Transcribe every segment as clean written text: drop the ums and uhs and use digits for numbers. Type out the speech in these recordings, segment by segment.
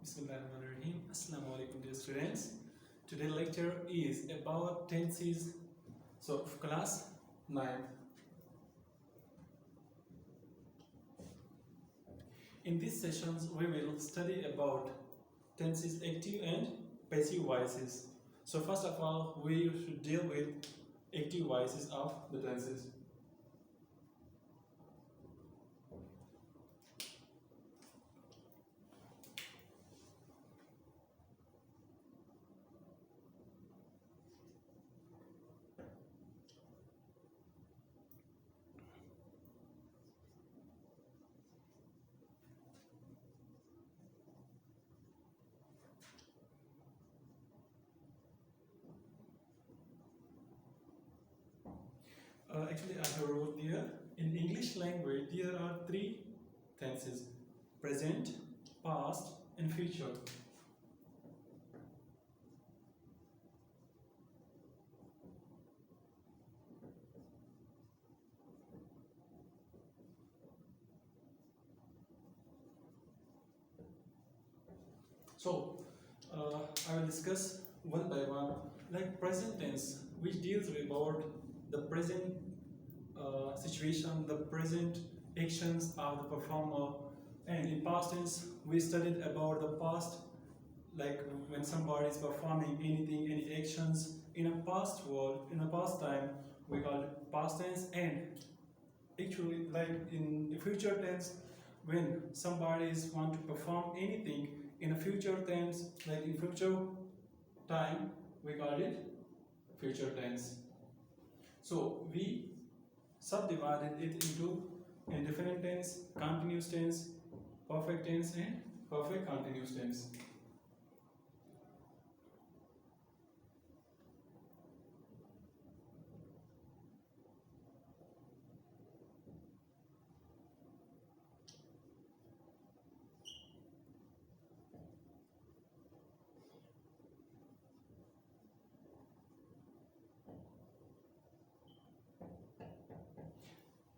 Bismillahirrahmanirrahim. Assalamu alaikum dear students. Today lecture is about tenses of class 9. In these sessions we will study about tenses active and passive voices. So first of all we should deal with active voices of the tenses. Actually, I have wrote here, in English language, there are three tenses: present, past, and future. So, I will discuss one by one. Like present tense, which deals about the present situation, the present actions of the performer. And in past tense, we studied about the past, like when somebody is performing anything, any actions in a past world, in a past time, we call it past tense. And actually, like in future tense, when somebody is want to perform anything in a future tense, like in future time, we call it future tense. So we subdivided it into indefinite tense, continuous tense, perfect tense, and perfect continuous tense.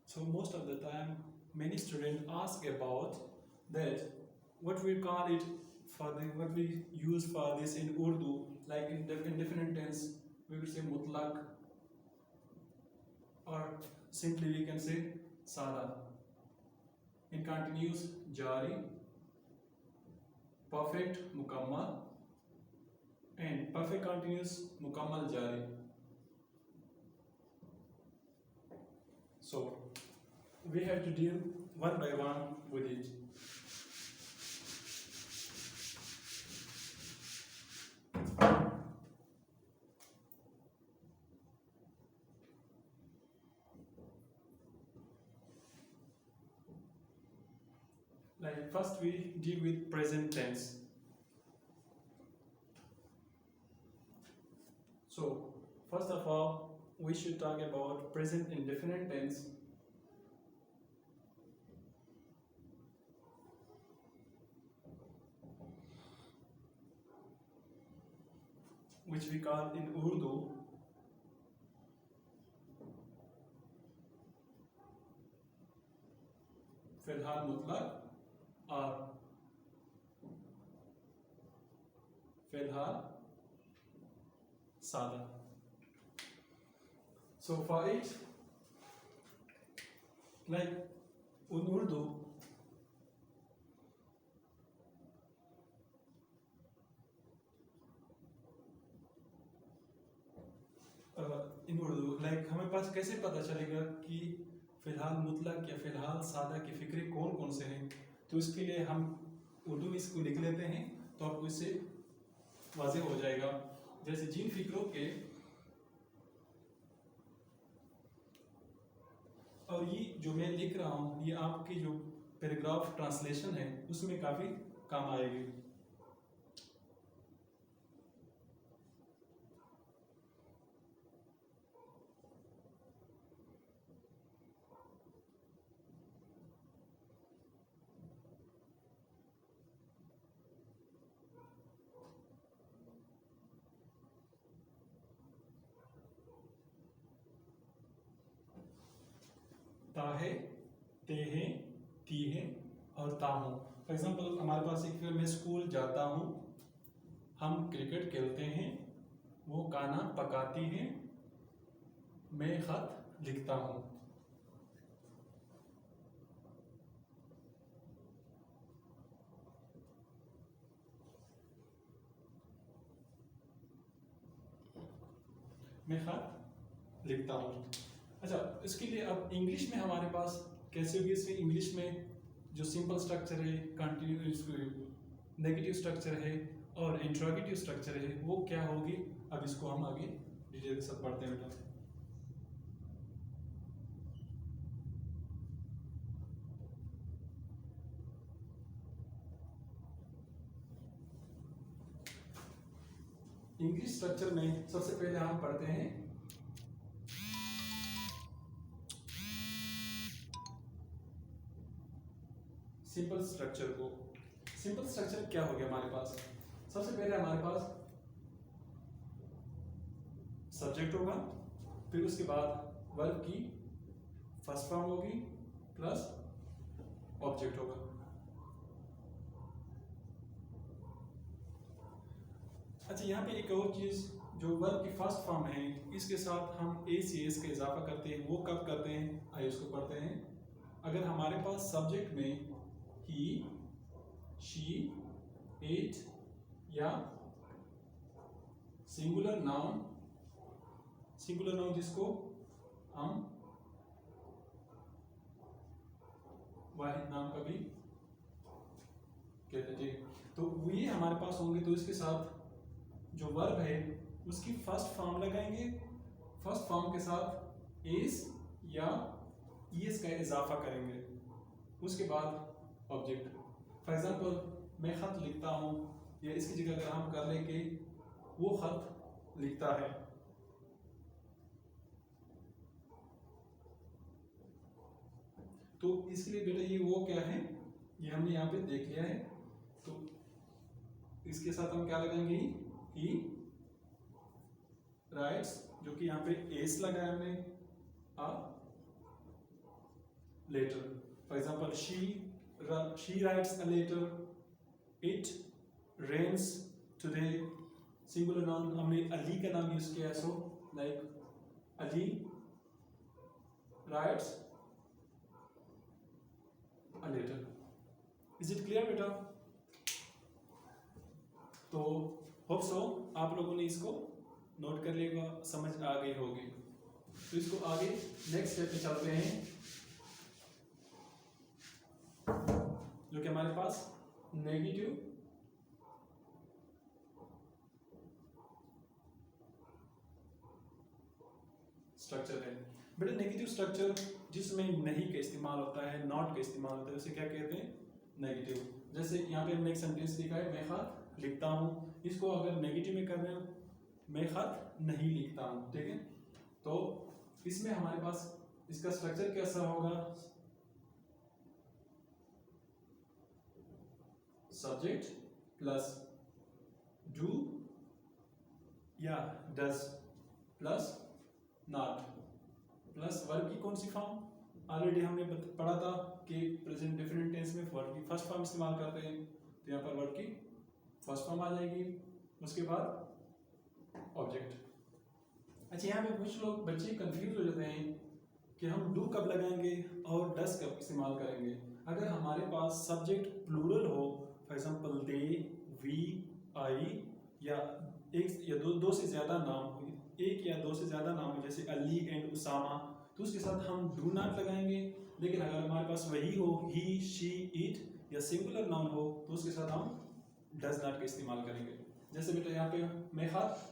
So most of the time, many students ask about that what we call it for the what we use for this in Urdu, like in indefinite tense, we will say mutlaq, or simply we can say sada. In continuous, jari, perfect, mukammal, and perfect continuous, mukammal jari. So we have to deal one by one with it. Like first we deal with present tense. So first of all, we should talk about present indefinite tense. Which we call in Urdu फिलहाल मुतलक और फिलहाल सादा. So for it, like in Urdu, like हमें पास कैसे पता चलेगा कि फिलहाल मुतलक या फिलहाल सादा की फिक्रे कौन कौन से हैं. तो इसके लिए हम उर्दू में इसको लिख लेते हैं तो आपको इससे वाज़ेह हो जाएगा. जैसे जिन फिक्रों के, और ये जो मैं लिख रहा हूँ ये आपकी जो पैराग्राफ ट्रांसलेशन है उसमें काफ़ी काम आएगी. ताहे, तेहे, तीहे और ताहों, फॉर एग्जांपल हमारे पास एक मैं स्कूल जाता हूँ, हम क्रिकेट खेलते हैं, वो खाना पकाती हैं, मैं खत लिखता हूँ। मैं खत लिखता हूँ। अच्छा, इसके लिए अब इंग्लिश में हमारे पास कैसे होगी? इसमें इंग्लिश में जो सिंपल स्ट्रक्चर है, कंटिन्यूस नेगेटिव स्ट्रक्चर है और इंट्रोगेटिव स्ट्रक्चर है, वो क्या होगी? अब इसको हम आगे डिटेल के साथ पढ़ते हैं बेटा। इंग्लिश स्ट्रक्चर में सबसे पहले हम पढ़ते हैं सिंपल स्ट्रक्चर को। सिंपल स्ट्रक्चर क्या हो गया हमारे पास? सबसे पहले हमारे पास सब्जेक्ट होगा, फिर उसके बाद वर्ब की फर्स्ट फॉर्म होगी प्लस ऑब्जेक्ट होगा। अच्छा, यहाँ पे एक और चीज, जो वर्ब की फर्स्ट फॉर्म है, इसके साथ हम ए सी एस का इजाफा करते हैं। वो कब करते हैं? आइए उसको पढ़ते हैं। अगर हमारे पास सब्जेक्ट में ही, शी, इट या सिंगुलर नाउन जिसको हम वाहिद नाम का भी कहते हैं, ठीक। तो ये हमारे पास होंगे, तो इसके साथ जो वर्ब है उसकी फर्स्ट फॉर्म लगाएंगे, फर्स्ट फॉर्म के साथ एस या ईएस का इजाफा करेंगे, उसके बाद ऑब्जेक्ट। फॉर एग्जांपल मैं खत लिखता हूँ, या इसकी जगह अगर हम कर लेंगे वो खत लिखता है। तो इसके लिए बेटा ये वो क्या है, ये हमने यहाँ पे देख लिया है। तो इसके साथ हम क्या लगाएंगे? ही राइट्स, जो कि यहाँ पे एस लगाया हमने, a letter. For example she writes a letter, it rains today. Singular noun हमने अली का नाम यूज किया है, so like Ali writes a letter. Is it clear बेटा? तो होप सो आप लोगों ने इसको नोट कर लिया, समझ आ गई होगी। तो इसको आगे नेक्स्ट स्टेप पे चलते हैं, जो कि हमारे पास नेगेटिव स्ट्रक्चर है। बेटा नेगेटिव स्ट्रक्चर जिसमें नहीं का इस्तेमाल होता है, नॉट का इस्तेमाल होता है, उसे क्या कहते हैं? नेगेटिव। जैसे यहाँ पे हमने एक सेंटेंस लिखा है, मैं खत लिखता हूँ। इसको अगर नेगेटिव में करना है, मैं खत नहीं लिखता हूँ, ठीक है। तो इसमें हमारे पास इसका स्ट्रक्चर कैसा होगा? सब्जेक्ट प्लस डू या does plus not plus verb की कौन सी फॉर्म? ऑलरेडी हमने पढ़ा था कि प्रेजेंट डेफिनेट टेंस में वर्ब की फर्स्ट फॉर्म इस्तेमाल करते हैं, तो यहाँ पर वर्ब की फर्स्ट फॉर्म आ जाएगी, उसके बाद ऑब्जेक्ट। अच्छा, यहाँ पे कुछ लोग बच्चे कंफ्यूज हो जाते हैं कि हम डू कब लगाएंगे और डज कब इस्तेमाल करेंगे। अगर हमारे पास सब्जेक्ट प्लूरल हो, फॉर एग्जांपल दे, वी, आई, या एक या दो से ज़्यादा नाम हो, एक या दो से ज़्यादा नाम हो, जैसे अली एंड उसामा, तो उसके साथ हम डू नॉट लगाएंगे। लेकिन अगर हमारे पास वही हो, ही, शी, इट या सिंगुलर नाउन हो, तो उसके साथ हम डज नॉट का इस्तेमाल करेंगे। जैसे बेटा यहाँ पे मैं खत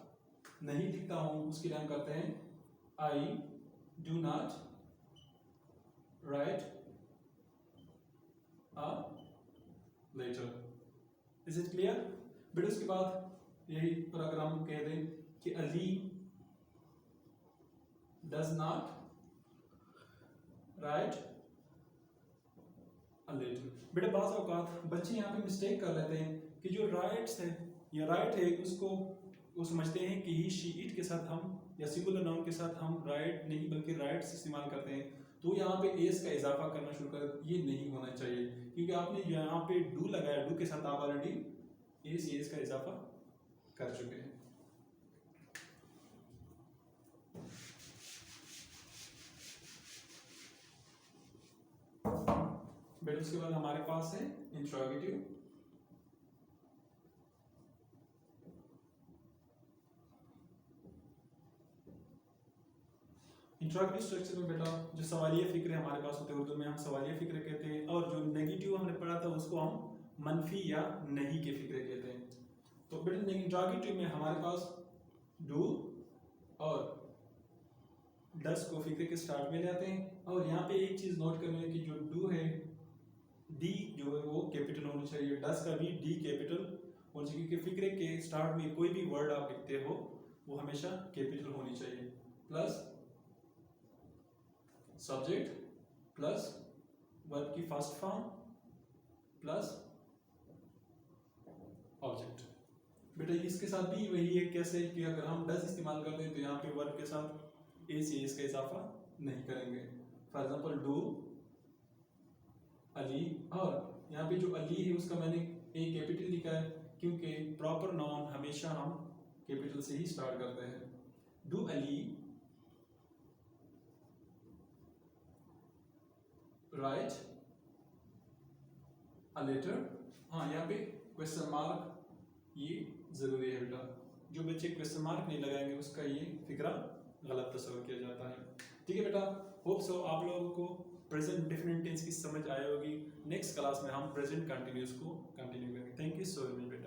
नहीं लिखता हूँ, उसके लिए हम करते हैं I do not write a letter. Is it clear बेटा? उसके बाद यही पर अगर हम कह दें कि Ali does not write a letter. बेटा बाज़ औक़ात बच्चे यहाँ पे मिस्टेक कर लेते हैं कि जो राइट्स है या राइट है, उसको वो समझते हैं कि ही, शी, इट के साथ हम या सिंगुलर नाउन के साथ हम राइट नहीं बल्कि राइट्स इस्तेमाल करते हैं। तो यहाँ पे एस का इजाफा करना शुरू कर, ये नहीं होना चाहिए, क्योंकि आपने यहाँ पे डू लगाया, डू के साथ आप ऑलरेडी एस का इजाफा कर चुके हैं। बेटा उसके बाद हमारे पास है इंट्रोगेटिव। इंट्रोगेटिव स्ट्रक्चर में बेटा जो सवालिया फिक्र हमारे पास होते हैं, उर्दू में हम सवालिया फिक्र कहते हैं, और जो नेगेटिव हमने पढ़ा था उसको हम मनफी या नहीं के फिक्र कहते हैं। तो बेटा इंट्रोगेटिव में हमारे पास डू और डस को फिक्र के स्टार्ट में ले आते हैं। और यहाँ पे एक चीज नोट करनी है कि जो डू है डी जो है वो कैपिटल होनी चाहिए, डस का भी डी कैपिटल होनी चाहिए, क्योंकि फिक्रे के स्टार्ट में कोई भी वर्ड आप लिखते हो वो हमेशा कैपिटल होनी चाहिए। प्लस सब्जेक्ट प्लस वर्ब की फर्स्ट फॉर्म प्लस ऑब्जेक्ट। बेटा इसके साथ भी वही है, कैसे कि अगर हम डस इस्तेमाल करते हैं तो यहाँ पे वर्ब के साथ ए से एस का इजाफा नहीं करेंगे। फॉर एग्जांपल डू अली, और यहाँ पे जो अली है उसका मैंने ए कैपिटल लिखा है, क्योंकि प्रॉपर नाउन हमेशा हम कैपिटल से ही स्टार्ट करते हैं। Do Ali write a letter, हाँ यहाँ पे क्वेश्चन मार्क ये जरूरी है बेटा, जो बच्चे क्वेश्चन मार्क नहीं लगाएंगे उसका ये फिक्रा गलत तस्वर किया जाता है। ठीक है बेटा, होप सो आप लोगों को प्रेजेंट डेफिनेट टेंस की समझ आई होगी। नेक्स्ट क्लास में हम प्रेजेंट कंटिन्यूस को कंटिन्यू करेंगे। Thank you so much.